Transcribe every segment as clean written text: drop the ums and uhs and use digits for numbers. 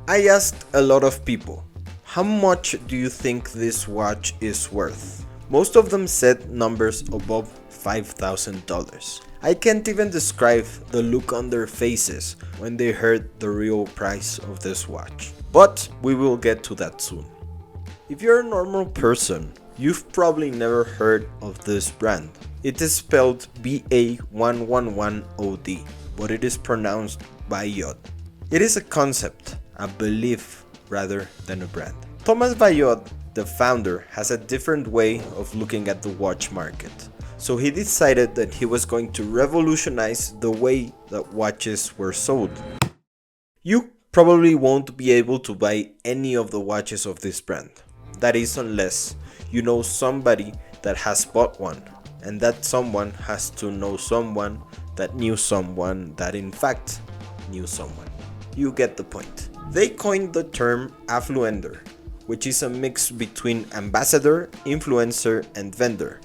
I asked a lot of people, how much do you think this watch is worth? Most of them said numbers above $5,000. I can't even describe the look on their faces when they heard the real price of this watch. But we will get to that soon. If you're a normal person, you've probably never heard of this brand. It is spelled BA111OD, but it is pronounced Bayod. It is a concept, a belief rather than a brand. Thomas Bayod, the founder, has a different way of looking at the watch market. So he decided that he was going to revolutionize the way that watches were sold. You probably won't be able to buy any of the watches of this brand. That is unless you know somebody that has bought one, and that someone has to know someone that knew someone that in fact knew someone. You get the point. They coined the term affluender, which is a mix between ambassador, influencer, and vendor.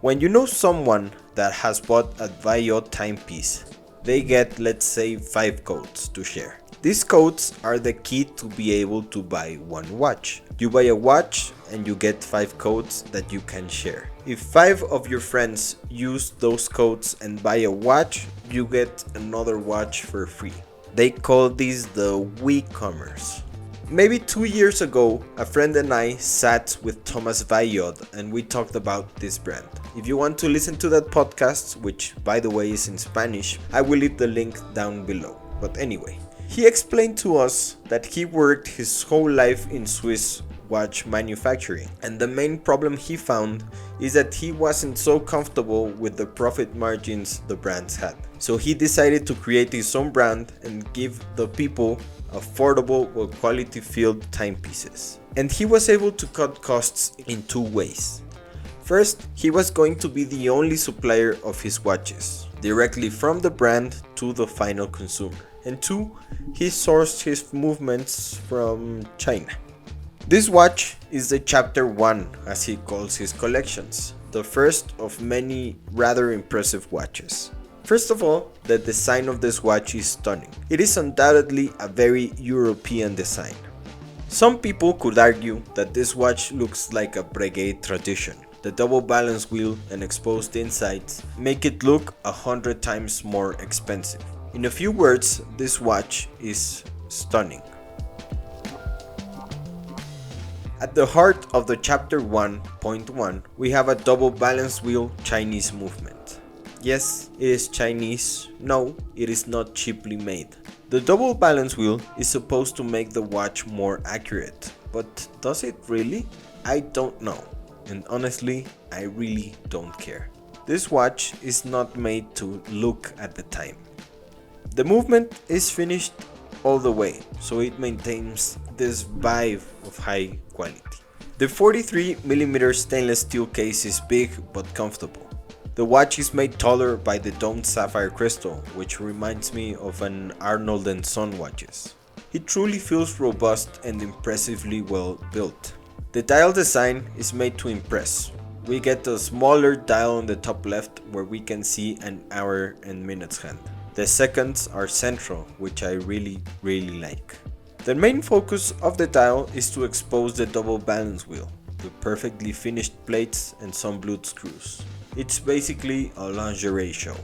When you know someone that has bought a Bayod timepiece, they get, let's say, 5 codes to share. These codes are the key to be able to buy one watch. You buy a watch and you get 5 codes that you can share. If 5 of your friends use those codes and buy a watch, you get another watch for free. They call this the WeCommerce. Maybe 2 years ago, a friend and I sat with Thomas Bayod and we talked about this brand. If you want to listen to that podcast, which by the way is in Spanish, I will leave the link down below. But anyway, he explained to us that he worked his whole life in Swiss watch manufacturing, and the main problem he found is that he wasn't so comfortable with the profit margins the brands had. So he decided to create his own brand and give the people affordable but quality filled timepieces. And he was able to cut costs in 2 ways. First, he was going to be the only supplier of his watches, directly from the brand to the final consumer. And 2, he sourced his movements from China. This watch is the Chapter 1, as he calls his collections, the first of many rather impressive watches. First of all, the design of this watch is stunning. It is undoubtedly a very European design. Some people could argue that this watch looks like a Breguet tradition. The double balance wheel and exposed insides make it look 100 times more expensive. In a few words, this watch is stunning. At the heart of the Chapter 1.1, we have a double balance wheel Chinese movement. Yes, it is Chinese. No, it is not cheaply made. The double balance wheel is supposed to make the watch more accurate, but does it really? I don't know, and honestly, I really don't care. This watch is not made to look at the time. The movement is finished all the way, so it maintains this vibe of high quality. The 43mm stainless steel case is big but comfortable. The watch is made taller by the domed sapphire crystal, which reminds me of an Arnold & Son watches. It truly feels robust and impressively well built. The dial design is made to impress. We get a smaller dial on the top left where we can see an hour and minutes hand. The seconds are central, which I really like. The main focus of the dial is to expose the double balance wheel, the perfectly finished plates and some blued screws. It's basically a lingerie show.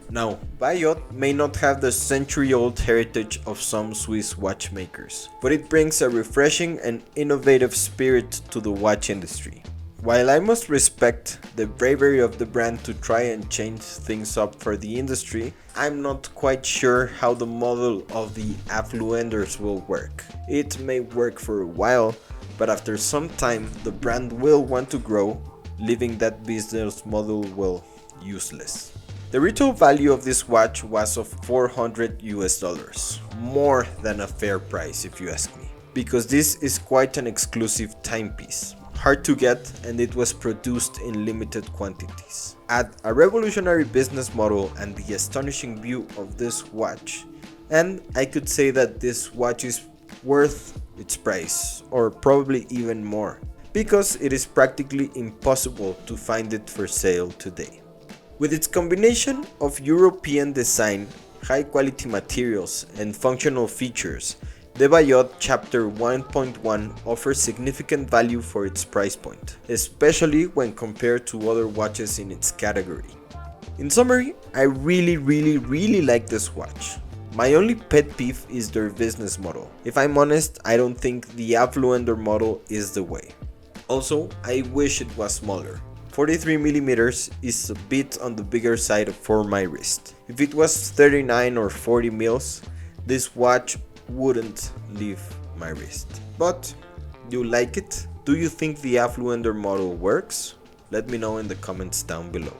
Now, Bayod may not have the century-old heritage of some Swiss watchmakers, but it brings a refreshing and innovative spirit to the watch industry. While I must respect the bravery of the brand to try and change things up for the industry, I'm not quite sure how the model of the affluenders will work. It may work for a while, but after some time the brand will want to grow, leaving that business model useless. The retail value of this watch was of $400, more than a fair price if you ask me, because this is quite an exclusive timepiece. Hard to get, and it was produced in limited quantities. Add a revolutionary business model and the astonishing view of this watch, and I could say that this watch is worth its price, or probably even more, because it is practically impossible to find it for sale today. With its combination of European design, high quality materials, and functional features, The BA111OD Chapter 1.1 offers significant value for its price point, especially when compared to other watches in its category. In summary, I really like this watch. My only pet peeve is their business model. If I'm honest, I don't think the affluender model is the way. Also, I wish it was smaller. 43mm is a bit on the bigger side for my wrist. If it was 39 or 40 mils, this watch wouldn't leave my wrist. But, do you like it? Do you think the affluender model works? Let me know in the comments down below.